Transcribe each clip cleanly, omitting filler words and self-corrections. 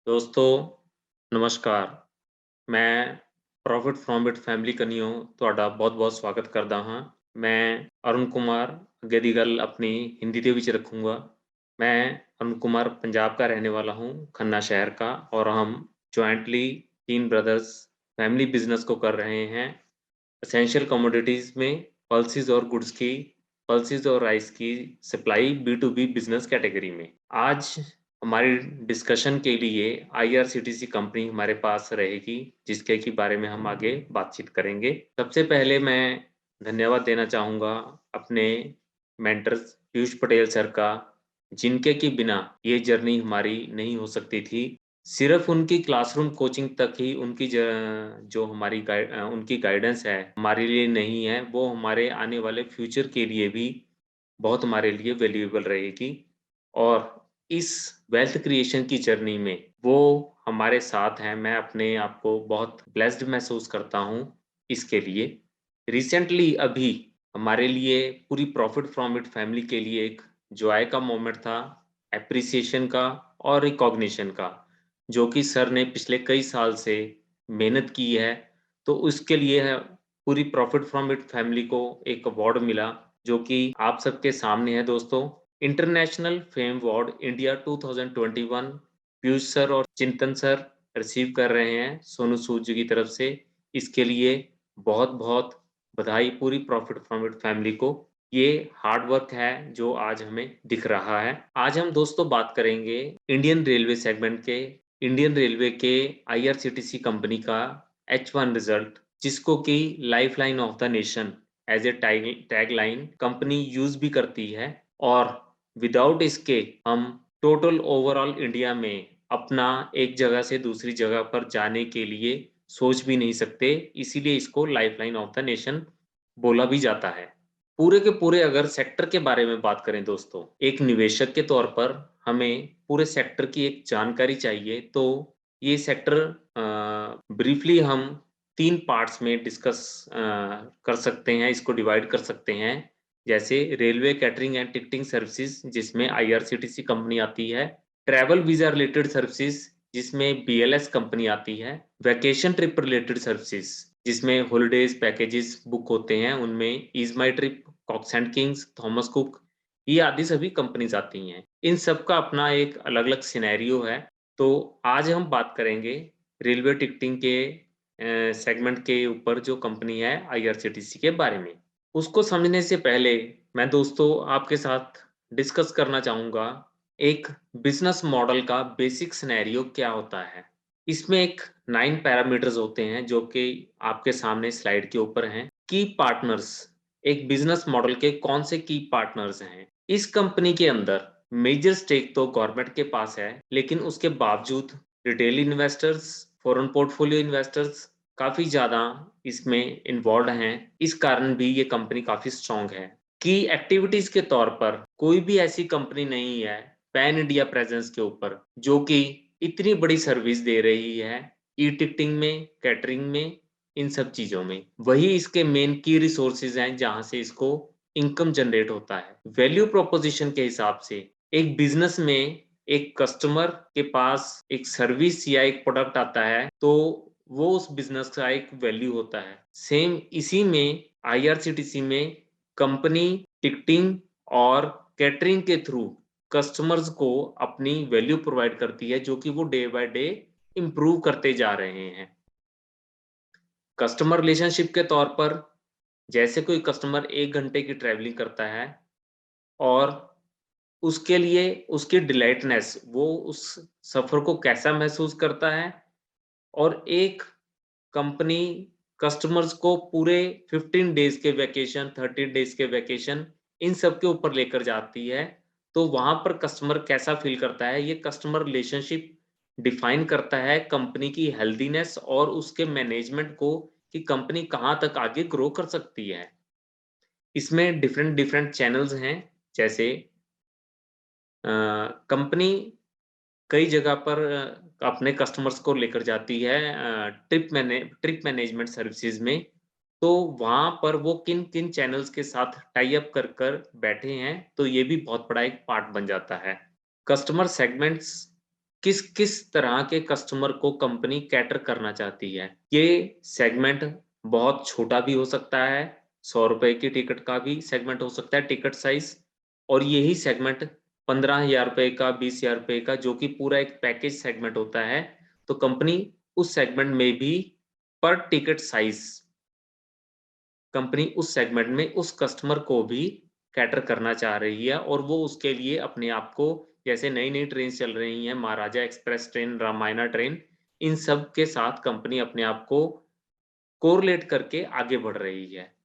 दोस्तों नमस्कार। मैं प्रॉफिट फ्रॉम इट फैमिली कनियो ਤੁਹਾਡਾ ਬਹੁਤ-ਬਹੁਤ ਸਵਾਗਤ ਕਰਦਾ ਹਾਂ। मैं अरुण कुमार ਅੱਗੇ ਦੀ ਗੱਲ ਆਪਣੀ हिंदी ਦੇ ਵਿੱਚ रखूंगा। मैं अरुण कुमार पंजाब का रहने वाला हूँ, खन्ना शहर का, और हम जॉइंटली 3 ब्रदर्स फैमिली बिजनेस को कर रहे हैं। एसेंशियल कमोडिटीज में पल्सेस और राइस की सप्लाई बी2बी बिजनेस कैटेगरी में। आज हमारी डिस्कशन के लिए आईआरसीटीसी कंपनी हमारे पास रहेगी, जिसके की बारे में हम आगे बातचीत करेंगे। सबसे पहले मैं धन्यवाद देना चाहूँगा अपने मेंटर्स पीयूष पटेल सर का, जिनके की बिना ये जर्नी हमारी नहीं हो सकती थी। सिर्फ उनकी क्लासरूम कोचिंग तक ही जो हमारी उनकी गाइडेंस है हमारे लिए नहीं है, वो हमारे आने वाले फ्यूचर के लिए भी बहुत हमारे लिए वैल्यूएबल रहेगी। और इस वेल्थ क्रिएशन की जर्नी में वो हमारे साथ हैं। मैं अपने आप को बहुत ब्लेस्ड महसूस करता हूँ इसके लिए। रिसेंटली अभी हमारे लिए पूरी प्रॉफिट फ्रॉम इट फैमिली के लिए एक जॉय का मोमेंट था, एप्रिसिएशन का और रिकॉग्निशन का, जो कि सर ने पिछले कई साल से मेहनत की है। तो उसके लिए पूरी प्रॉफिट फ्रॉम इट फैमिली को एक अवार्ड मिला, जो कि आप सबके सामने है दोस्तों। International fame award India 2021 Piyush sir और चिंतन सर रिसीव कर रहे हैं सोनू सूद जी की तरफ से। इसके लिए बहुत बहुत बधाई पूरी प्रॉफिट फ्रॉम इट फैमिली को। ये हार्ड वर्क है जो आज हमें दिख रहा है। आज हम दोस्तों बात करेंगे इंडियन रेलवे सेगमेंट के, इंडियन रेलवे के आईआरसीटीसी कंपनी का H1 रिजल्ट, जिसको कि lifeline of the nation as a tagline company use भी करती है। और विदाउट इसके हम टोटल ओवरऑल इंडिया में अपना एक जगह से दूसरी जगह पर जाने के लिए सोच भी नहीं सकते, इसीलिए इसको life line of the nation बोला भी जाता है। पूरे के पूरे अगर सेक्टर के बारे में बात करें दोस्तों, एक निवेशक के तौर पर हमें पूरे सेक्टर की एक जानकारी चाहिए। तो ये सेक्टर ब्रीफली हम 3 पार्ट्स में डिस्कस कर सकते हैं, इसको डिवाइड कर सकते हैं। जैसे railway catering and ticketing services, जिसमें आईआरसीटीसी कंपनी आती है। ट्रैवल वीजा रिलेटेड सर्विसेज, जिसमें बीएलएस कंपनी आती है। वैकेशन ट्रिप रिलेटेड सर्विसेज, जिसमें हॉलिडेज पैकेजेस बुक होते हैं, उनमें EaseMyTrip, Cox and Kings, Thomas Cook, ये आदि सभी कंपनीज आती हैं। इन सब का अपना एक अलग अलग सिनेरियो है। तो आज हम बात करेंगे रेलवे टिकटिंग के सेगमेंट के ऊपर जो कंपनी है आईआरसीटीसी के बारे में। उसको समझने से पहले मैं दोस्तों आपके साथ डिस्कस करना चाहूँगा एक बिजनेस मॉडल का बेसिक सिनेरियो क्या होता है। इसमें एक 9 पैरामीटर्स होते हैं, जो कि आपके सामने स्लाइड के ऊपर हैं। की पार्टनर्स, एक बिजनेस मॉडल के कौन से की पार्टनर्स हैं इस कंपनी के अंदर। मेजर स्टेक तो गवर्नमेंट के पास है, लेकिन उसके बावजूद retail investors, foreign portfolio investors काफी ज्यादा इसमें इन्वॉल्व हैं। इस कारण भी ये कंपनी काफी स्ट्रांग है। की एक्टिविटीज के तौर पर कोई भी ऐसी कंपनी नहीं है पैन इंडिया प्रेजेंस के ऊपर जो कि इतनी बड़ी सर्विस दे रही है ई टिकटिंग में, कैटरिंग में, इन सब चीजों में। वही इसके मेन की रिसोर्सेज हैं जहां से इसको इनकम जनरेट होता है। वैल्यू प्रोपोजिशन के हिसाब से एक बिजनेस में एक कस्टमर के पास एक सर्विस या एक प्रोडक्ट आता है, तो वो उस बिजनेस का एक वैल्यू होता है। सेम इसी में आईआरसीटीसी में कंपनी टिकटिंग और कैटरिंग के थ्रू कस्टमर्स को अपनी वैल्यू प्रोवाइड करती है, जो कि वो डे बाय डे इंप्रूव करते जा रहे हैं। कस्टमर रिलेशनशिप के तौर पर जैसे कोई कस्टमर 1 घंटे की ट्रैवलिंग करता है और उसके लिए उसकी डिलाइटनेस, वो उस सफर को कैसा महसूस करता है, और एक कंपनी कस्टमर्स को पूरे 15 डेज के वैकेशन, 30 डेज के वैकेशन, इन सब के ऊपर लेकर जाती है। तो वहां पर कस्टमर कैसा फील करता है, ये कस्टमर रिलेशनशिप डिफाइन करता है कंपनी की हेल्दीनेस और उसके मैनेजमेंट को, कि कंपनी कहां तक आगे ग्रो कर सकती है। इसमें डिफरेंट डिफरेंट चैनल्स हैं। जैसे कंपनी कई जगह पर अपने कस्टमर्स को लेकर जाती है ट्रिप मैनेजमेंट सर्विसेज में। तो वहां पर वो किन किन चैनल्स के साथ टाई अप कर कर बैठे हैं, तो ये भी बहुत बड़ा एक पार्ट बन जाता है। कस्टमर सेगमेंट्स किस किस तरह के कस्टमर को कंपनी कैटर करना चाहती है। ये सेगमेंट बहुत छोटा भी हो सकता है, 100 रुपए की टिकट का भी सेगमेंट हो सकता है टिकट साइज, और यही सेगमेंट 15,000 रुपए का, 20,000 रुपए का, जो कि पूरा एक पैकेज सेगमेंट होता है। तो कंपनी उस सेगमेंट में भी पर टिकट साइज कंपनी उस सेगमेंट में उस कस्टमर को भी कैटर करना चाह रही है, और वो उसके लिए अपने आप को, जैसे नई नई ट्रेन चल रही हैं, महाराजा एक्सप्रेस ट्रेन, रामायणा ट्रेन, इन सब के साथ कंपनी अपने आप को कोरिलेट करके आगे बढ़ रही है।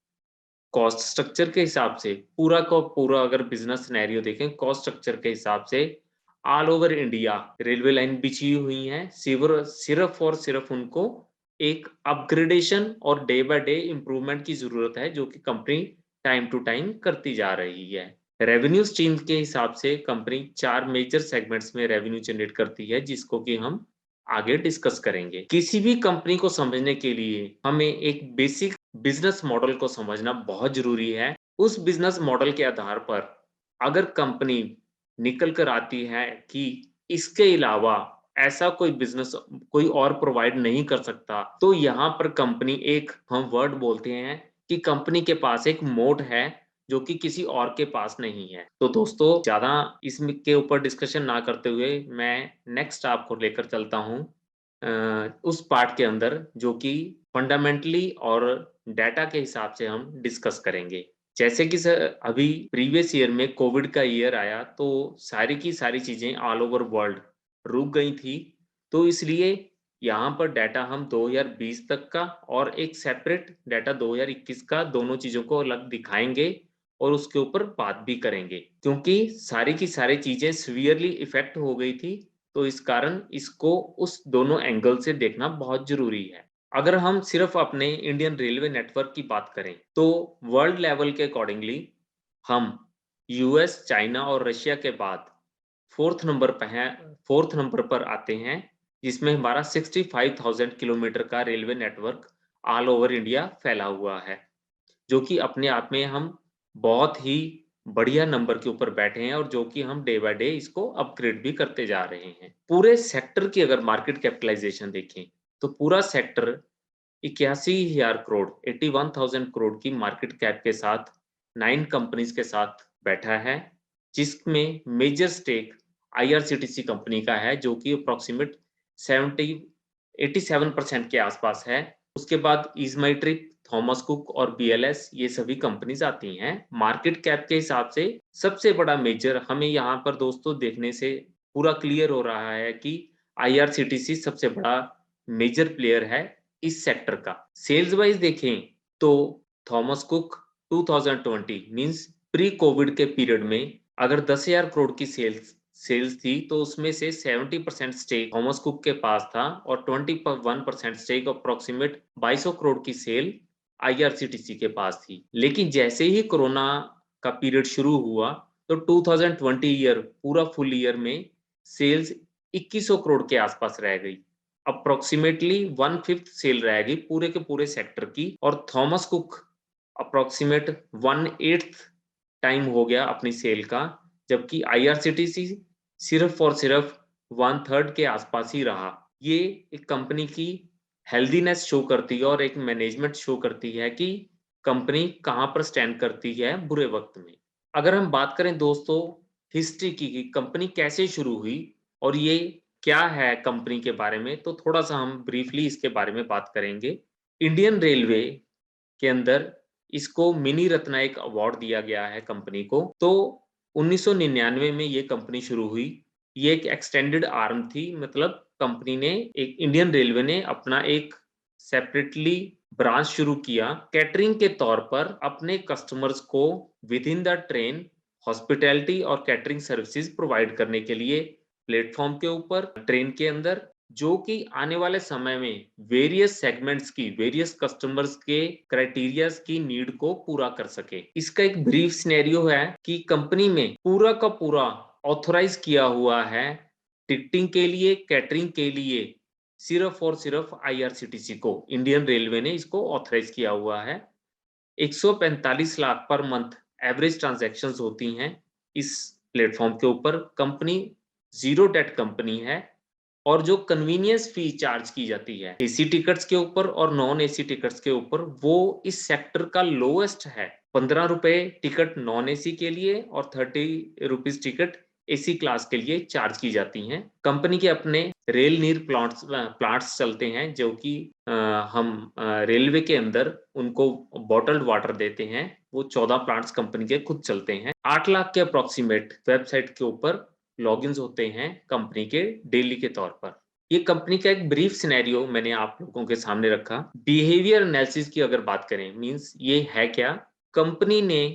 कॉस्ट स्ट्रक्चर के हिसाब से पूरा का पूरा अगर बिजनेस सिनेरियो देखें, कॉस्ट स्ट्रक्चर के हिसाब से all over India railway line बिछी हुई है, सिर्फ और सिर्फ उनको एक अपग्रेडेशन और डे बाय डे इंप्रूवमेंट की जरूरत है, जो कि कंपनी टाइम टू टाइम करती जा रही है। रेवेन्यू स्ट्रीम के हिसाब से कंपनी 4 मेजर सेगमेंट्स में रेवेन्यू जनरेट करती है, जिसको कि हम आगे डिस्कस करेंगे। किसी भी कंपनी को समझने के लिए हमें एक बेसिक बिजनेस मॉडल को समझना बहुत जरूरी है। उस बिजनेस मॉडल के आधार पर अगर कंपनी निकल कर आती है कि इसके अलावा ऐसा कोई बिजनेस कोई और प्रोवाइड नहीं कर सकता, तो यहाँ पर कंपनी एक हम वर्ड बोलते हैं कि कंपनी के पास एक मोट है, जो कि किसी और के पास नहीं है। तो दोस्तों, ज्यादा इसमें के ऊपर डिस्कशन ना करते हुए मैं नेक्स्ट आपको लेकर चलता हूँ उस पार्ट के अंदर, जो कि फंडामेंटली और डाटा के हिसाब से हम डिस्कस करेंगे। जैसे कि सर, अभी प्रीवियस ईयर में कोविड का ईयर आया, तो सारी की सारी चीजें ऑल ओवर वर्ल्ड रुक गई थी। तो इसलिए यहाँ पर डाटा हम 2020 तक का और एक सेपरेट डाटा 2021 का, दोनों चीजों को अलग दिखाएंगे और उसके ऊपर बात भी करेंगे, क्योंकि सारी की सारी चीजें सीवियरली इफेक्ट हो गई थी। तो इस कारण इसको उस दोनों एंगल से देखना बहुत जरूरी है। अगर हम सिर्फ अपने इंडियन रेलवे नेटवर्क की बात करें, तो वर्ल्ड लेवल के अकॉर्डिंगली हम यूएस, चाइना और रशिया के बाद फोर्थ नंबर पर हैं, फोर्थ नंबर पर आते हैं, जिसमें हमारा 65,000 किलोमीटर का railway network all over India फैला हुआ है, जो कि अपने आप में हम बहुत ही बढ़िया नंबर के ऊपर बैठे हैं, और जो कि हम डे बाय डे इसको अपग्रेड भी करते जा रहे हैं। पूरे सेक्टर की अगर मार्केट कैपिटलाइजेशन देखें, तो पूरा सेक्टर 81,000 करोड़, 81,000 करोड़ की मार्केट कैप के साथ 9 कंपनीज के साथ बैठा है, जिसमें मेजर स्टेक आईआरसीटीसी कंपनी का है, जो कि अप्रोक्सीमेट 87% के आसपास है। उसके बाद इजमाई ट्रिप, थॉमस कुक और बीएलएस, ये सभी कंपनीज आती हैं। मार्केट कैप के हिसाब से सबसे बड़ा मेजर हमें यहाँ पर दोस्तों देखने से पूरा क्लियर हो रहा है कि आईआरसीटीसी सबसे बड़ा मेजर प्लेयर है इस सेक्टर का। सेल्स वाइज देखें तो Thomas cook 2020 means pre Covid के पीरियड में अगर 10,000 करोड़ की सेल्स थी, तो उसमें से 70% स्टेक थॉमस कुक के पास था, और 21% स्टेक अप्रोक्सीमेट 2200 करोड़ की सेल आईआरसीटीसी के पास थी। लेकिन जैसे ही कोरोना का पीरियड शुरू हुआ, तो 2020 ईयर पूरा फुल ईयर में सेल्स 2100 करोड़ के आसपास रह गई। अप्रोक्सीमेटली 1/5 सेल रह गई पूरे के पूरे सेक्टर की, और थॉमस कुक अप्रोक्सीमेट 1/8 टाइम हो गया अपनी सेल का, जबकि आईआरसीटीसी सिर्फ और सिर्फ 1/3 के आसपास ही रहा। ये एक कंपनी की हेल्दीनेस शो करती है और एक मैनेजमेंट शो करती है कि कंपनी कहाँ पर स्टैंड करती है बुरे वक्त में। अगर हम बात करें दोस्तों हिस्ट्री की कि कंपनी कैसे शुरू हुई और ये क्या है कंपनी के बारे में, तो थोड़ा सा हम ब्रीफली इसके बारे में बात करेंगे। इंडियन रेलवे के अंदर इसको मिनी रत्ना एक अवार्ड दिया गया है कंपनी को। तो 1999 में ये कंपनी शुरू हुई। ये एक एक्सटेंडेड आर्म थी, मतलब कंपनी ने, एक इंडियन रेलवे ने अपना एक सेपरेटली ब्रांच शुरू किया कैटरिंग के तौर पर अपने कस्टमर्स को with in the train hospitality और कैटरिंग सर्विसेज प्रोवाइड करने के लिए, प्लेटफॉर्म के ऊपर, ट्रेन के अंदर, जो कि आने वाले समय में वेरियस सेगमेंट्स की, वेरियस कस्टमर्स के क्राइटेरियाज की नीड को पूरा कर सके। इसका एक ब्रीफ सिनेरियो है कि कंपनी में पूरा का पूरा ऑथराइज किया हुआ है टिकटिंग के लिए, कैटरिंग के लिए, सिर्फ और सिर्फ आईआरसीटीसी को, इंडियन रेलवे ने इसको ऑथराइज किया हुआ है। 145 lakh per month average transactions होती हैं इस प्लेटफॉर्म के ऊपर। कंपनी जीरो डेट कंपनी है, और जो कन्वीनियंस फी चार्ज की जाती है एसी टिकट्स के ऊपर और नॉन एसी टिकट्स के ऊपर, वो इस सेक्टर का लोएस्ट है। 15 रुपए टिकट नॉन एसी के लिए और 30 रुपीज टिकट एसी क्लास के लिए चार्ज की जाती हैं। कंपनी के अपने रेल नीर प्लांट्स चलते हैं, जो कि हम रेलवे के अंदर उनको बॉटल्ड वाटर देते हैं। वो 14 प्लांट्स कंपनी के खुद चलते हैं। 8 लाख के अप्रोक्सीमेट वेबसाइट के ऊपर लॉगिन्स होते हैं कंपनी के डेली के तौर पर। ये कंपनी का एक ब्रीफ सिनेरियो मैंने आप लोगों के सामने रखा। बिहेवियर एनालिसिस की अगर बात करें, मींस ये है क्या, कंपनी ने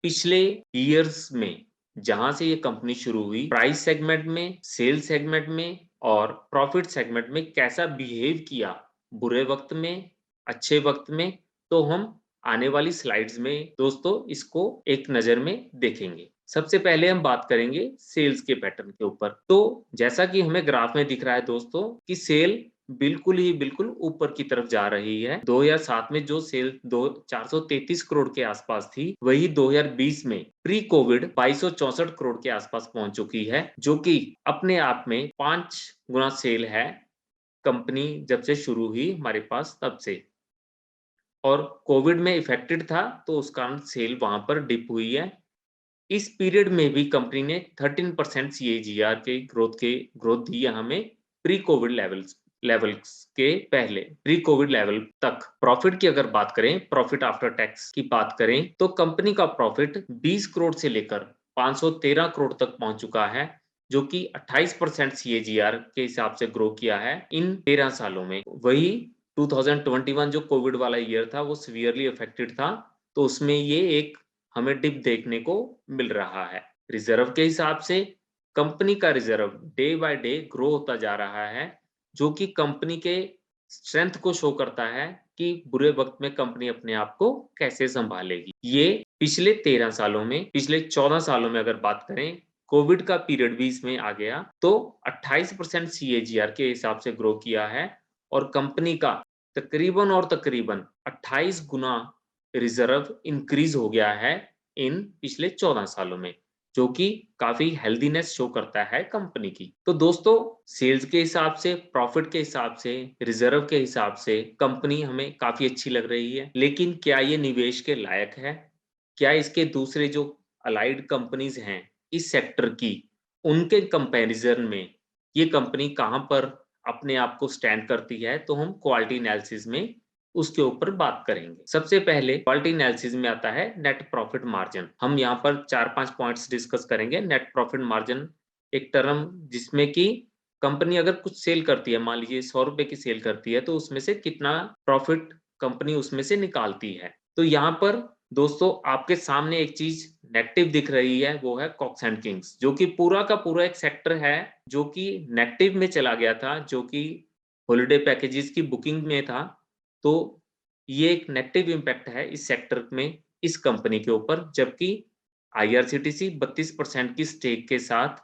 पिछले ईयर्स में जहां से ये कंपनी शुरू हुई, प्राइस सेगमेंट में, सेल्स सेगमेंट में और प्रॉफिट सेगमेंट में कैसा बिहेव किया, बुरे वक्त में, अच्छे वक्त में, तो हम आने वाली स्लाइड्स में दोस्तों इसको एक नजर में देखेंगे। सबसे पहले हम बात करेंगे सेल्स के पैटर्न के ऊपर। तो जैसा कि हमें ग्राफ में दिख रहा है दोस्तों कि सेल बिल्कुल ऊपर की तरफ जा रही है। 2007 में जो सेल 433 करोड़ के आसपास थी, वही 2020 में प्री कोविड 2264 करोड़ के आसपास पहुंच चुकी है, जो कि अपने आप में 5 गुना सेल है कंपनी जब से शुरू हुई हमारे पास तब से। और कोविड में इफेक्टेड था तो उस कारण सेल वहां पर डिप हुई है। इस पीरियड में भी कंपनी ने 13% सीएजीआर के ग्रोथ दी है हमें प्री कोविड लेवल्स के पहले, प्री कोविड लेवल तक। प्रॉफिट की अगर बात करें, प्रॉफिट आफ्टर टैक्स की बात करें, तो कंपनी का प्रॉफिट 20 करोड़ से लेकर 513 करोड़ तक पहुंच चुका है, जो कि 28% सीएजीआर के हिसाब से ग्रो किया है इन 13 सालों में। वही 2021 जो कोविड वाला ईयर था वो सीवियरली अफेक्टेड था, तो उसमें ये एक हमें डिप देखने को मिल रहा है। रिजर्व के हिसाब से कंपनी का reserve day by day grow होता जा रहा है, जो कि कंपनी के स्ट्रेंथ को शो करता है कि बुरे वक्त में कंपनी अपने आप को कैसे संभालेगी। ये पिछले 13 सालों में, पिछले 14 सालों में अगर बात करें, कोविड का पीरियड भी इसमें आ गया तो 28% सीएजीआर के हिसाब से ग्रो किया है और कंपनी का तकरीबन 28 गुना रिजर्व इंक्रीज हो गया है इन पिछले 14 सालों में, जो कि काफी हेल्दीनेस शो करता है कंपनी की। तो दोस्तों, सेल्स के हिसाब से, प्रॉफिट के हिसाब से, रिजर्व के हिसाब से कंपनी हमें काफी अच्छी लग रही है। लेकिन क्या ये निवेश के लायक है? क्या इसके दूसरे जो अलाइड कंपनीज हैं इस सेक्टर की, उनके कंपैरिजन में ये कंपनी कहां पर अपने आप को स्टैंड करती है? तो हम क्वालिटी एनालिसिस में उसके ऊपर बात करेंगे। सबसे पहले क्वालिटी एनालिसिस में आता है नेट प्रॉफिट मार्जिन। हम यहाँ पर 4-5 पॉइंट्स डिस्कस करेंगे। नेट प्रॉफिट मार्जिन एक टर्म जिसमें कि कंपनी अगर कुछ सेल करती है, मान लीजिए 100 रुपए की सेल करती है, तो उसमें से कितना प्रॉफिट कंपनी उसमें से निकालती है। तो यहाँ पर दोस्तों आपके सामने एक चीज नेगेटिव दिख रही है, वो है कॉक्स एंड किंग्स, जो कि पूरा का पूरा एक सेक्टर है जो कि नेगेटिव में चला गया था, जो कि हॉलिडे पैकेजेस की बुकिंग में था। तो ये एक नेगेटिव इम्पैक्ट है इस सेक्टर में, इस कंपनी के ऊपर। जबकि आईआरसीटीसी 32% की स्टेक के साथ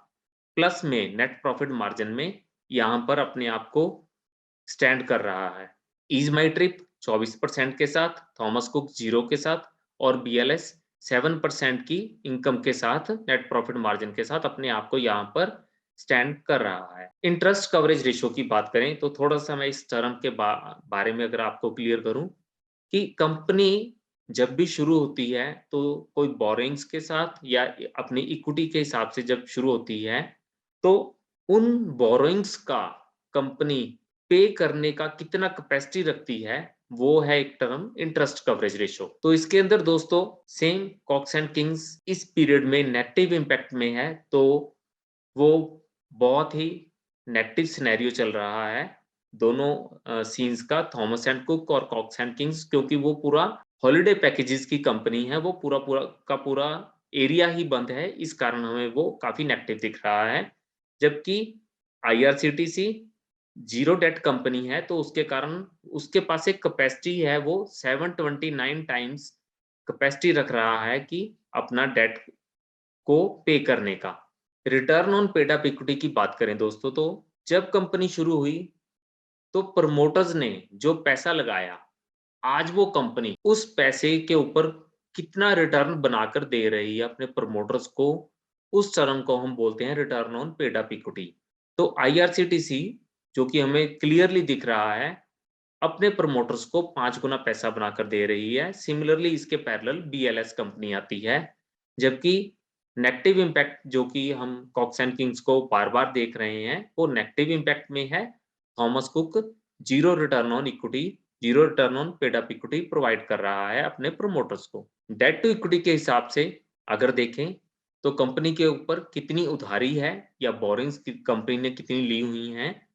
प्लस में नेट प्रॉफिट मार्जिन में यहां पर अपने आप को स्टैंड कर रहा है। ईज माई ट्रिप 24% के साथ, थॉमस कुक 0 के साथ और बीएलएस 7% की इनकम के साथ, नेट प्रॉफिट मार्जिन के साथ अपने आप को यहाँ पर स्टैंड कर रहा है। इंटरेस्ट कवरेज रेशो की बात करें तो थोड़ा सा मैं इस टर्म के बारे में अगर आपको क्लियर करूं कि कंपनी जब भी शुरू होती है तो कोई बोरिंग्स के साथ या अपनी इक्विटी के हिसाब से जब शुरू होती है, तो उन बोरोइंग्स का कंपनी पे करने का कितना कैपेसिटी रखती है, वो है एक टर्म इंटरेस्ट कवरेज रेशो। तो इसके अंदर दोस्तों सेम कॉक्स एंड किंग्स इस पीरियड में नेगेटिव इंपैक्ट में है, तो वो बहुत ही नेगेटिव सिनेरियो चल रहा है दोनों सीन्स का, थॉमस एंड कुक और कॉक्स एंड किंग्स, क्योंकि वो पूरा हॉलिडे पैकेजेस की कंपनी है, वो पूरा पूरा का पूरा एरिया ही बंद है, इस कारण हमें वो काफी नेगेटिव दिख रहा है। जबकि आईआरसीटीसी जीरो डेट कंपनी है, तो उसके कारण उसके पास एक कैपेसिटी है, वो 729 टाइम्स कैपेसिटी रख रहा है कि अपना डेट को पे करने का। Return on paid up equity की बात करें दोस्तों, तो जब कंपनी शुरू हुई तो प्रमोटर्स ने जो पैसा लगाया, आज वो कंपनी उस पैसे के ऊपर कितना रिटर्न बनाकर दे रही है अपने प्रमोटर्स को, उस टर्म को हम बोलते हैं return on paid up equity. तो आईआरसीटीसी जो कि हमें क्लियरली दिख रहा है, अपने प्रमोटर्स को 5 गुना पैसा बनाकर दे रही है। सिमिलरली इसके पैरेलल बीएलएस कंपनी आती है, जबकि नेगेटिव इम्पैक्ट जो कि हम कॉक्स एंड किंग्स को बार-बार देख रहे हैं, वो नेगेटिव इम्पैक्ट में है। Thomas cook zero return on equity, zero return on paid up equity provide कर रहा है अपने प्रमोटर्स को। डेट टू इक्विटी के हिसाब से अगर देखें, तो कंपनी के ऊपर कितनी उधारी है या बोरिंग्स कंपनी ने कितनी ली हुई हैं,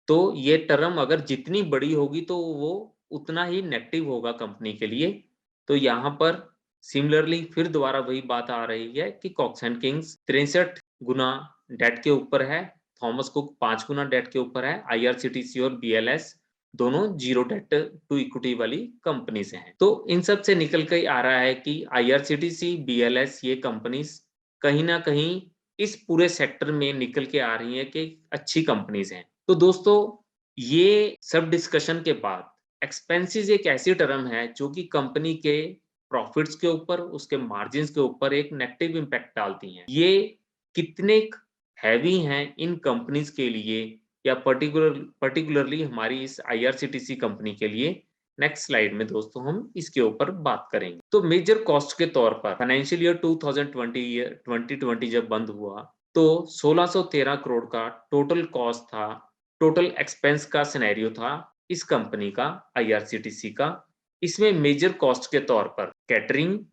तो ये टर्म अगर जितनी बड़ी होगी तो वो उतना ही नेगेटिव होगा कंपनी के लिए। तो यहाँ पर सिमिलरली फिर दोबारा वही बात आ रही है कि कॉक्स एंड किंग्स 63 गुना डेट के ऊपर है, थॉमस कुक 5 गुना डेट के ऊपर है, आईआरसीटीसी और बीएलएस दोनों जीरो डेट टू इक्विटी वाली कंपनीज हैं। तो इन सब से निकल के आ रहा है कि आईआरसीटीसी, बीएलएस ये कंपनीज कहीं ना कहीं इस पूरे सेक्टर में निकल के आ रही हैं कि अच्छी कंपनीज हैं। तो दोस्तों, ये सब डिस्कशन के बाद एक्सपेंसेस एक ऐसी टर्म है जो कि कंपनी के प्रॉफिट्स के ऊपर, उसके मार्जिन्स के ऊपर एक नेगेटिव इम्पैक्ट डालती हैं। ये कितने हैवी हैं इन कंपनीज के लिए या पर्टिकुलरली हमारी इस आईआरसीटीसी कंपनी के लिए, नेक्स्ट स्लाइड में दोस्तों हम इसके ऊपर बात करेंगे। तो मेजर कॉस्ट के तौर पर फाइनेंशियल ईयर 2020 जब बंद हुआ तो 1613 करोड़ का टोटल कॉस्ट था, टोटल एक्सपेंस का सिनेरियो था इस कंपनी का, आईआरसीटीसी का। इसमें मेजर कॉस्ट के तौर पर कैटरिंग,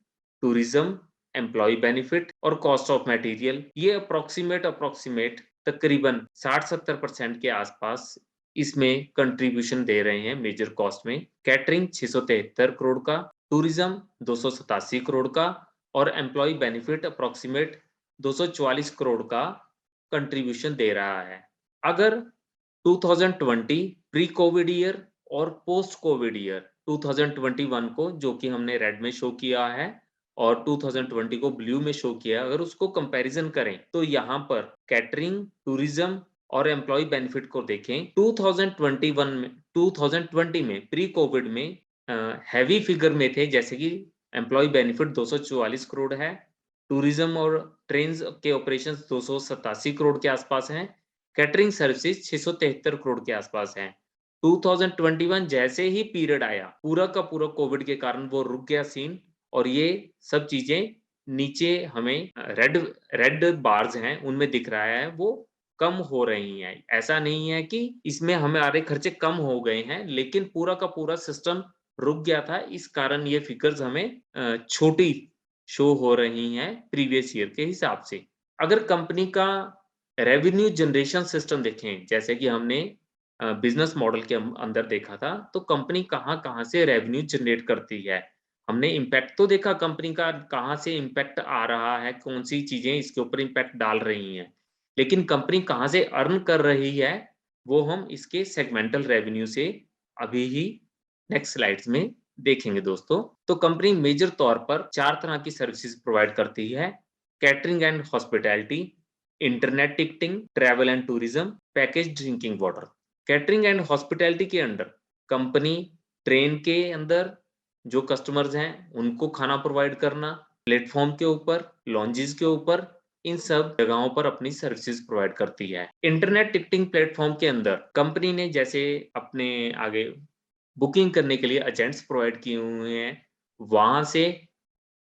टूरिज्म, एम्प्लॉय बेनिफिट और कॉस्ट ऑफ मटेरियल, ये अप्रोक्सीमेट तकरीबन 60-70% के आसपास इसमें कंट्रीब्यूशन दे रहे हैं मेजर कॉस्ट में। कैटरिंग 673 करोड़ का, टूरिज्म 287 करोड़ का और एम्प्लॉय बेनिफिट अप्रोक्सीमेट 244 करोड़ का कंट्रीब्यूशन दे रहा है। अगर 2020 प्री कोविड ईयर और पोस्ट कोविड ईयर 2021 को, जो कि हमने रेड में शो किया है, और 2020 को ब्लू में शो किया, अगर उसको कंपैरिजन करें तो यहाँ पर कैटरिंग, टूरिज्म और एम्प्लॉय बेनिफिट को देखें, 2020 में प्री कोविड में हैवी फिगर में थे, जैसे कि एम्प्लॉय बेनिफिट 244 करोड़ है, टूरिज्म और ट्रेन के ऑपरेशन 287 करोड़ के आसपास हैं, कैटरिंग सर्विसेज 673 करोड़ के आसपास हैं। 2021 जैसे ही पीरियड आया, पूरा का पूरा कोविड के कारण वो रुक गया सीन, और ये सब चीजें नीचे हमें रेड रेड बार्स हैं उनमें दिख रहा है, वो कम हो रही हैं। ऐसा नहीं है कि इसमें हमारे खर्चे कम हो गए हैं, लेकिन पूरा का पूरा सिस्टम रुक गया था, इस कारण ये फिगर्स हमें छोटी शो हो रही हैं प्रीवियस ईयर के हिसाब से। अगर कंपनी का रेवेन्यू जनरेशन सिस्टम देखें, जैसे कि हमने बिजनेस मॉडल के अंदर देखा था, तो कंपनी कहाँ कहाँ से रेवेन्यू जनरेट करती है। हमने इम्पैक्ट तो देखा कंपनी का कहाँ से इम्पैक्ट आ रहा है, कौन सी चीजें इसके ऊपर इम्पैक्ट डाल रही हैं, लेकिन कंपनी कहाँ से अर्न कर रही है वो हम इसके सेगमेंटल रेवेन्यू से अभी ही नेक्स्ट स्लाइड्स में देखेंगे दोस्तों। तो कंपनी मेजर तौर पर 4 तरह की सर्विसेज प्रोवाइड करती है: catering and hospitality, internet ticketing, travel and tourism, package drinking water. Catering and hospitality के अंडर कंपनी ट्रेन के अंदर जो कस्टमर्स हैं उनको खाना प्रोवाइड करना, प्लेटफॉर्म के ऊपर, लॉन्जेस के ऊपर, इन सब जगहों पर अपनी सर्विसेज प्रोवाइड करती है। इंटरनेट टिकटिंग प्लेटफॉर्म के अंदर कंपनी ने जैसे अपने आगे बुकिंग करने के लिए एजेंट्स प्रोवाइड किए हुए हैं, वहां से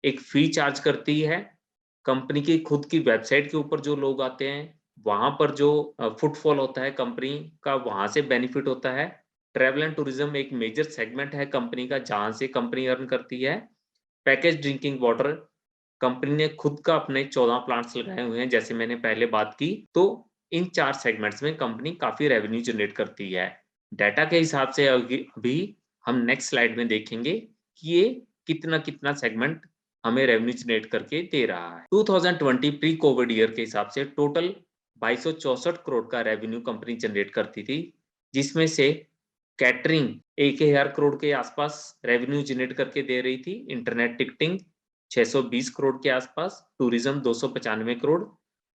एक फी चार्ज करती है। कंपनी की खुद की वेबसाइट के ऊपर जो लोग आते हैं, वहां पर जो फुटफॉल होता है कंपनी का, वहां से बेनिफिट होता है। ट्रैवल एंड टूरिज्म एक मेजर सेगमेंट है कंपनी का, जहां से कंपनी अर्न करती है। पैकेज ड्रिंकिंग वाटर, कंपनी ने खुद का अपने 14 प्लांट्स लगाए हुए हैं, जैसे मैंने पहले बात की। तो इन 4 सेगमेंट्स में कंपनी काफी रेवेन्यू जनरेट करती है। डाटा के हिसाब से अभी हम नेक्स्ट स्लाइड में देखेंगे कि ये कितना कितना सेगमेंट हमें रेवेन्यू जनरेट करके दे रहा है। 2020 प्री कोविड ईयर के हिसाब से टोटल 2264 करोड़ का रेवेन्यू कंपनी जनरेट करती थी, जिसमें से कैटरिंग 1000 करोड़ के आसपास रेवेन्यू जनरेट करके दे रही थी, इंटरनेट टिकटिंग 620 करोड़ के आसपास, टूरिज्म 295 करोड़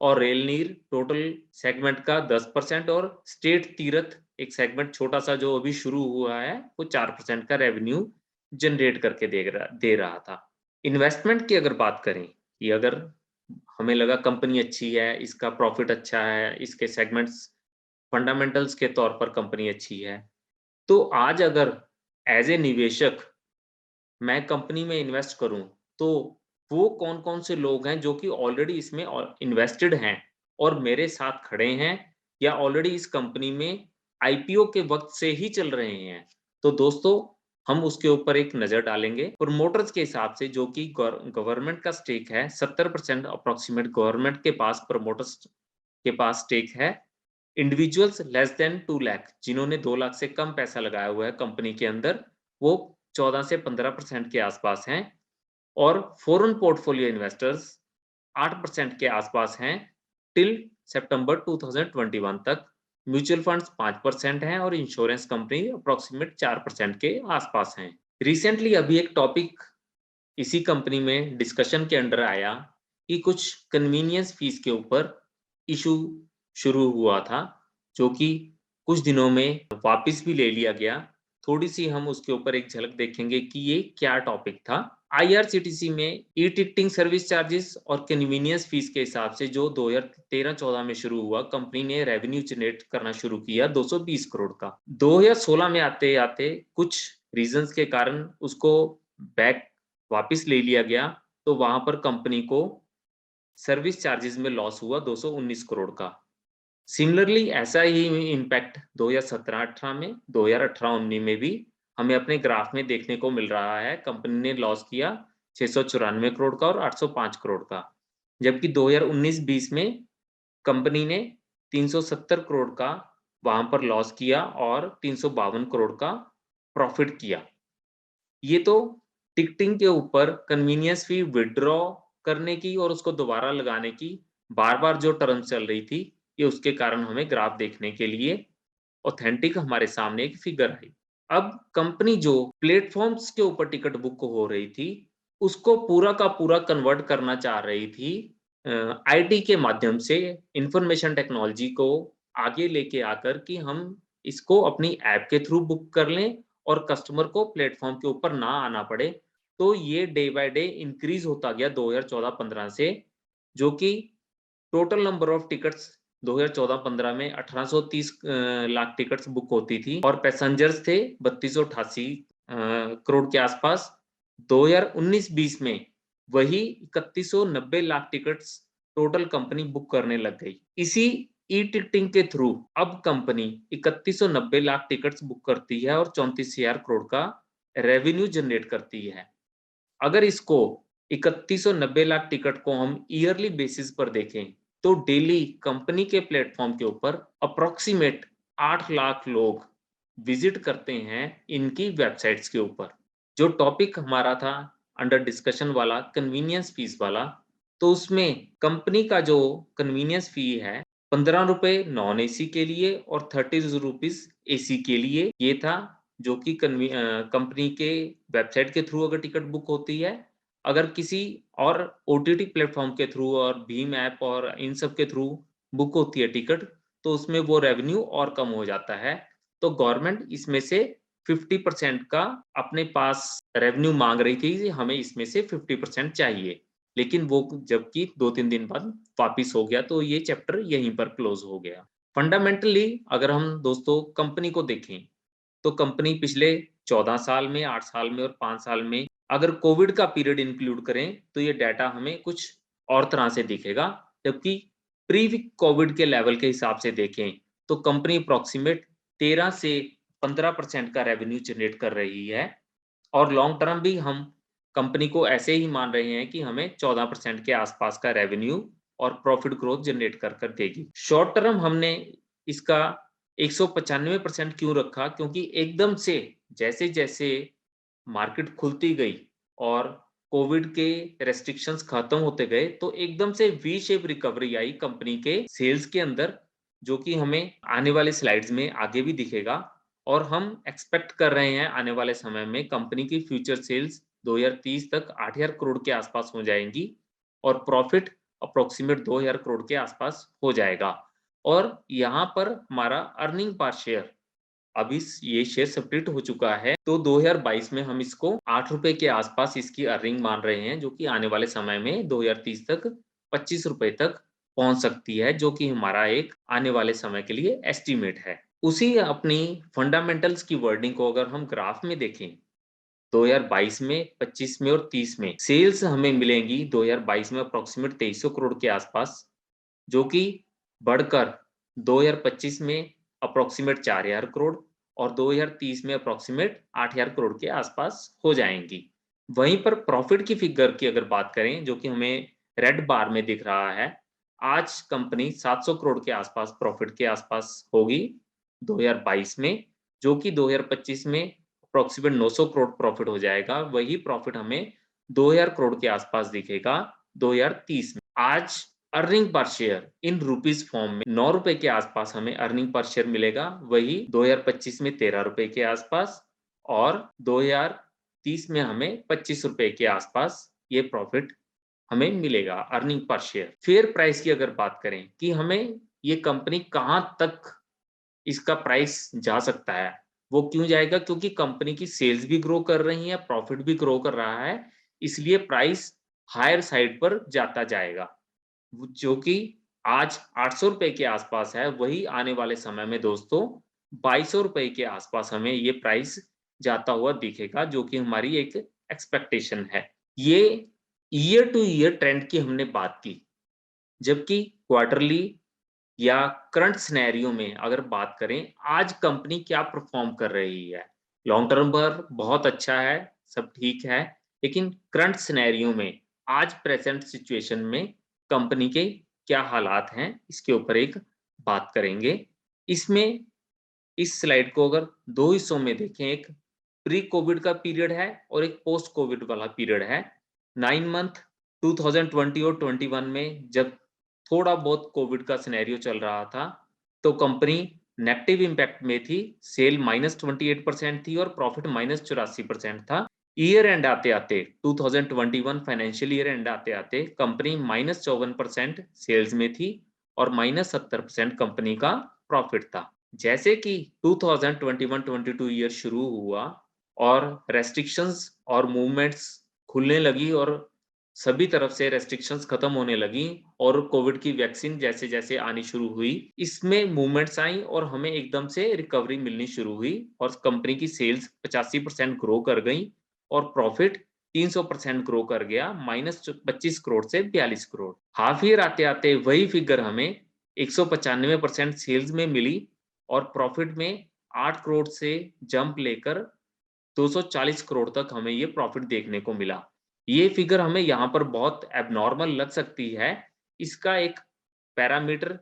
और रेल नीर टोटल सेगमेंट का 10%, और स्टेट तीर्थ एक सेगमेंट छोटा सा जो अभी शुरू हुआ है, वो 4% का रेवेन्यू जनरेट करके दे रहा था। इन्वेस्टमेंट की अगर बात करें कि अगर हमें लगा कंपनी अच्छी है, इसका प्रॉफिट अच्छा है, इसके सेगमेंट्स फंडामेंटल्स के तौर पर कंपनी अच्छी है। तो आज अगर एज ए निवेशक मैं कंपनी में इन्वेस्ट करूं, तो वो कौन-कौन से लोग हैं जो कि ऑलरेडी इसमें इन्वेस्टेड हैं और मेरे साथ खड़े हैं या ऑलरेडी इस कंपनी में आईपीओ के वक्त से ही चल रहे हैं। तो दोस्तों, हम उसके ऊपर एक नज़र डालेंगे। प्रोमोटर्स के हिसाब से जो कि गवर्नमेंट का स्टेक है, 70% अप्रॉक्सिमेट गवर्नमेंट के पास प्रोमोटर्स के पास स्टेक है। इंडिविजुअल्स लेस देन 2 लाख, जिन्होंने 2 लाख से कम पैसा लगाया हुआ है कंपनी के अंदर, वो 14 से 15% के आसपास हैं। और फॉरेन पोर्टफोलियो इन्वेस्टर्स 8% के आसपास हैं टिल सितंबर 2021 तक। म्यूचुअल फंड्स 5% हैं और इंश्योरेंस कंपनी अप्रॉक्सीमेट 4% के आसपास हैं। रिसेंटली अभी एक टॉपिक इसी कंपनी में डिस्कशन के अंडर आया कि कुछ कन्वीनियंस फीस के ऊपर इशू शुरू हुआ था, जो कि कुछ दिनों में वापस भी ले लिया गया। थोड़ी सी हम उसके ऊपर एक झलक देखेंगे कि ये क्या टॉपिक था। आईआरसीटीसी में ई टिकटिंग सर्विस चार्जेस और कन्वीनियंस फीस के हिसाब से जो 2013-14 में शुरू हुआ, कंपनी ने रेवेन्यू जनरेट करना शुरू किया 220 करोड़ का। 2016 में आते आते कुछ रीजंस के कारण उसको बैक वापस ले लिया गया, तो वहां पर कंपनी को सर्विस चार्जेस में लॉस हुआ 219 करोड़ का। सिमिलरली ऐसा ही इम्पैक्ट 2017-18 में, 2018-19 में भी हमें अपने ग्राफ में देखने को मिल रहा है। कंपनी ने लॉस किया 694 करोड़ का और 805 करोड़ का, जबकि 2019-20 में कंपनी ने 370 करोड़ का वहां पर लॉस किया और 352 करोड़ का प्रॉफिट किया। ये तो टिकटिंग के ऊपर कन्वीनियंस फी विड्रॉ करने की और उसको दोबारा लगाने की बार-बार जो टर्म चल रही थी, ये उसके कारण हमें ग्राफ देखने के लिए ऑथेंटिक हमारे सामने एक फिगर आई। अब कंपनी जो प्लेटफॉर्म्स के ऊपर टिकट बुक हो रही थी, उसको पूरा का पूरा कन्वर्ट करना चाह रही थी आईटी के माध्यम से, इंफॉर्मेशन टेक्नोलॉजी को आगे लेके आकर कि हम इसको अपनी ऐप के थ्रू बुक कर लें और कस्टमर को प्लेटफॉर्म के ऊपर ना आना पड़े। तो ये डे बाय डे इंक्रीज होता गया 2014-15 से, जो कि टोटल नंबर ऑफ टिकट्स 2014-15 में 1830 लाख टिकट्स बुक होती थी और पैसेंजर्स थे 3288 करोड़ के आसपास। 2019-20 में वही 3190 lakh tickets total company book करने लग गई। इसी ई टिकटिंग के थ्रू अब कंपनी 3190 लाख टिकट्स बुक करती है और 34,000 करोड़ का रेवेन्यू जनरेट करती है। अगर इसको 3190 लाख टिकट को हम ईयरली बेसिस पर देखें, तो डेली कंपनी के प्लेटफॉर्म के ऊपर अप्रोक्सीमेट 8 लाख लोग विजिट करते हैं इनकी वेबसाइट्स के ऊपर। जो टॉपिक हमारा था अंडर डिस्कशन वाला, कन्वीनियंस फीस वाला, तो उसमें कंपनी का जो कन्वीनियंस फी है 15 रुपए नॉन एसी के लिए और 30 रुपीज एसी के लिए, ये था जो कि कंपनी के वेबसाइट के थ्रू अगर टिकट बुक होती है। अगर किसी और ओटीटी प्लेटफॉर्म के थ्रू और भीम ऐप और इन सब के थ्रू बुक होती है टिकट, तो उसमें वो रेवेन्यू और कम हो जाता है। तो गवर्नमेंट इसमें से 50% का अपने पास रेवेन्यू मांग रही थी, हमें इसमें से 50% चाहिए, लेकिन वो जबकि 2-3 दिन बाद वापिस हो गया, तो ये चैप्टर यहीं पर क्लोज हो गया। फंडामेंटली अगर हम दोस्तों कंपनी को देखें, तो कंपनी पिछले 14 साल में, 8 साल में और 5 साल में, अगर कोविड का पीरियड इंक्लूड करें, तो ये डाटा हमें कुछ और तरह से दिखेगा। जबकि प्री कोविड के लेवल के हिसाब से देखें, तो कंपनी अप्रॉक्सीमेट 13 से 15% का रेवेन्यू जनरेट कर रही है और लॉन्ग टर्म भी हम कंपनी को ऐसे ही मान रहे हैं कि हमें 14% के आसपास का रेवेन्यू और प्रॉफिट ग्रोथ जनरेट कर कर देगी। शॉर्ट टर्म हमने इसका 195% क्यों रखा? क्योंकि एकदम से जैसे-जैसे मार्केट खुलती गई और कोविड के रेस्ट्रिक्शंस खत्म होते गए, तो एकदम से वी शेप रिकवरी आई कंपनी के सेल्स के अंदर, जो कि हमें आने वाले स्लाइड्स में आगे भी दिखेगा। और हम एक्सपेक्ट कर रहे हैं आने वाले समय में कंपनी की फ्यूचर सेल्स 2030 तक 8,000 करोड़ के आसपास हो जाएंगी और प्रॉफिट अप्रोक्सीमेट 2,000 करोड़ के आसपास हो जाएगा। और यहाँ पर हमारा अर्निंग पर शेयर, अभी ये शेयर स्प्लिट हो चुका है, तो 2022 में हम इसको 8 रुपए के आसपास इसकी अर्निंग मान रहे हैं, जो कि आने वाले समय में 2030 तक 25 रुपए तक पहुंच सकती है, जो कि हमारा एक आने वाले समय के लिए एस्टीमेट है। उसी अपनी फंडामेंटल्स की वर्डिंग को अगर हम ग्राफ में देखें, 2022 में, 25 में और 30 में सेल्स हमें मिलेंगी 2022 में अप्रोक्सीमेट 2300 करोड़ के आसपास, जो कि बढ़कर 2025 में अप्रोक्सीमेट 4000 करोड़ और 2030 में अप्रोक्सीमेट 8000 करोड़ के आसपास हो जाएंगी। वहीं पर प्रॉफिट की फिगर की अगर बात करें, जो कि हमें रेड बार में दिख रहा है, आज कंपनी 700 करोड़ के आसपास प्रॉफिट के आसपास होगी 2022 में, जो कि 2025 में अप्रोक्सीमेट 900 करोड़ प्रॉफिट हो जाएगा। वही प्रॉफिट हमें 2000 करोड़ के आसपास दिखेगा 2030 में। आज earning per share in rupees form में 9 रुपए के आसपास हमें अर्निंग पर शेयर मिलेगा, वही 2025 में 13 रुपए के आसपास और 2030 में हमें 25 रुपए के आसपास ये प्रॉफिट हमें मिलेगा earning per share. Fair price की अगर बात करें कि हमें ये कंपनी कहाँ तक इसका प्राइस जा सकता है, वो क्यों जाएगा? क्योंकि कंपनी की सेल्स भी ग्रो कर रही है, प्रॉफिट भी ग्रो कर रहा है, इसलिए प्राइस हायर साइड पर जाता जाएगा, जो कि आज 800 रुपए के आसपास है, वही आने वाले समय में दोस्तों 2200 रुपए के आसपास हमें ये प्राइस जाता हुआ दिखेगा, जो कि हमारी एक एक्सपेक्टेशन है। ये ईयर टू ईयर ट्रेंड की हमने बात की, जबकि क्वार्टरली या करंट सिनेरियो में अगर बात करें, आज कंपनी क्या परफॉर्म कर रही है? लॉन्ग टर्म पर बहुत अच्छा है, सब ठीक है, लेकिन करंट सिनेरियो में आज प्रेजेंट सिचुएशन में कंपनी के क्या हालात हैं, इसके ऊपर एक बात करेंगे। इसमें इस स्लाइड को अगर दो हिस्सों में देखें, एक प्री कोविड का पीरियड है और एक पोस्ट कोविड वाला पीरियड है। 9 मंथ 2020 और 21 में जब थोड़ा बहुत कोविड का सिनेरियो चल रहा था, तो कंपनी नेगेटिव इम्पैक्ट में थी, सेल -28% थी और प्रॉफिट -84% था। ईयर एंड आते आते 2021 फाइनेंशियल ईयर एंड आते आते कंपनी -54% सेल्स में थी और -70% कंपनी का प्रॉफिट था। जैसे कि 2021-22 ईयर शुरू हुआ और रेस्ट्रिक्शंस और मूवमेंट्स खुलने लगी और सभी तरफ से रेस्ट्रिक्शंस खत्म होने लगी और कोविड की वैक्सीन जैसे जैसे आनी शुरू हुई, इसमें मूवमेंट्स आई और हमें एकदम से रिकवरी मिलनी शुरू हुई और कंपनी की सेल्स 85% ग्रो कर गई और प्रॉफिट 300% ग्रो कर गया, -25 करोड़ से 42 करोड़। हाफ ईयर आते आते वही फिगर हमें 195% सेल्स में मिली और प्रॉफिट में 8 करोड़ से जंप लेकर 240 करोड़ तक हमें ये प्रॉफिट देखने को मिला। ये फिगर हमें यहाँ पर बहुत एबनॉर्मल लग सकती है, इसका एक पैरामीटर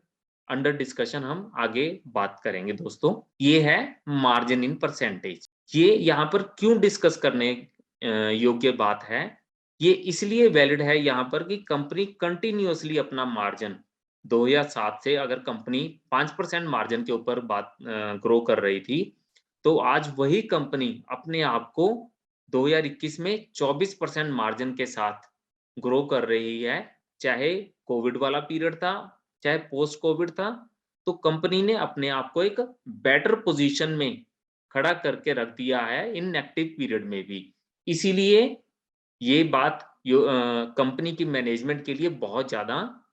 अंडर डिस्कशन हम आगे बात करेंगे दोस्तों। ये है मार्जिन इन परसेंटेज। ये यहाँ पर क्यों डिस्कस करने योग्य बात है? ये इसलिए वैलिड है यहाँ पर कि कंपनी कंटिन्यूअसली अपना मार्जिन 2007 से अगर कंपनी 5% मार्जिन के ऊपर बात ग्रो कर रही थी, तो आज वही कंपनी अपने आप को 2021 में 24% मार्जिन के साथ ग्रो कर रही है, चाहे कोविड वाला पीरियड था, चाहे पोस्ट कोविड था, तो कंपनी ने अपने आप को एक बेटर पोजीशन में खड़ा करके रख दिया है इन नेगेटिव पीरियड में भी। इसीलिए ये बात कंपनी की मैनेजमेंट के लिए बहुत ज़्यादा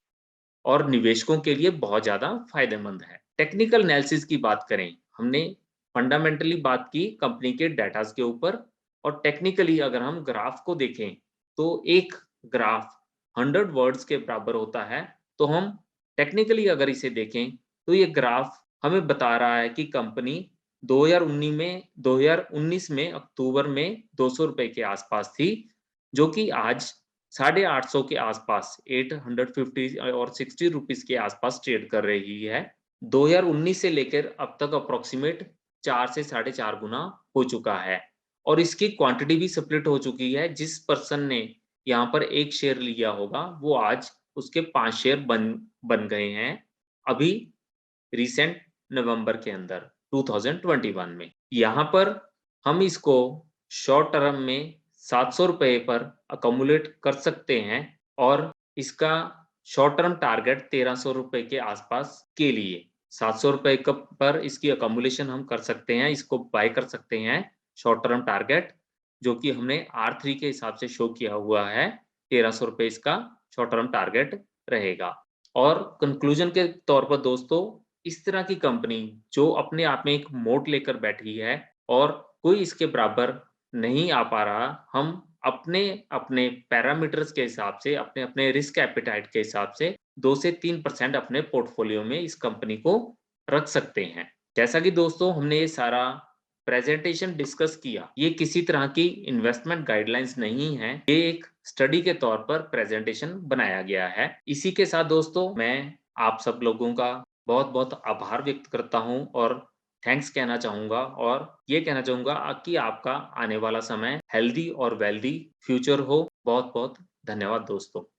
और निवेशकों के लिए बहुत ज़्यादा फायदेमंद है। टेक्निकल एनालिसिस की बात करें, हमने फंडामेंटली बात की कंपनी के डेटास के ऊपर और टेक्निकली अगर हम ग्राफ को देखें, तो एक ग्राफ 100 वर्ड्स के बराबर होता है। तो हम टेक्निकली अगर इसे देखें, तो ये ग्राफ हमें बता रहा है कि कंपनी 2019 में अक्टूबर में 200 रुपए के आसपास थी, जो कि आज 850 के आसपास 850 और 60 रुपीस के आसपास ट्रेड कर रही है। 2019 से लेकर अब तक अप्रोक्सीमेट 4 से 4.5 गुना हो चुका है और इसकी क्वांटिटी भी स्प्लिट हो चुकी है। जिस पर्सन ने यहाँ पर एक शेयर लिया होगा, वो आज उसके 5 शेयर बन गए हैं अभी रिसेंट नवंबर के अंदर 2021 में। यहाँ पर हम इसको शॉर्ट टर्म में 700 रुपए पर अकोमुलेट कर सकते हैं और इसका शॉर्ट टर्म टारगेट 1300 रुपए के आसपास के लिए 700 रुपए पर इसकी अकोमुलेशन हम कर सकते हैं, इसको बाय कर सकते हैं शॉर्ट टर्म टारगेट, जो कि हमने R3 के हिसाब से शो किया हुआ है। 1300 रुपए इसका शॉर्ट टर्म टारगेट रहेगा। और कंक्लूजन के तौर पर दोस्तों, इस तरह की कंपनी जो अपने आप में एक मोट लेकर बैठी है और कोई इसके बराबर नहीं आ पा रहा, हम अपने अपने पैरामीटर्स के हिसाब से, अपने अपने रिस्क एपेटाइट के हिसाब से 2 से 3% अपने पोर्टफोलियो में इस कंपनी को रख सकते हैं। जैसा कि दोस्तों हमने ये सारा प्रेजेंटेशन डिस्कस किया, ये किसी तरह की इन्वेस्टमेंट गाइडलाइंस नहीं है, ये एक स्टडी के तौर पर प्रेजेंटेशन बनाया गया है। इसी के साथ दोस्तों मैं आप सब लोगों का बहुत-बहुत आभार व्यक्त करता हूँ और थैंक्स कहना चाहूँगा और ये कहना चाहूँगा कि आपका आने वाला समय हेल्दी और वेल्दी फ्यूचर हो। बहुत-बहुत धन्यवाद दोस्तों।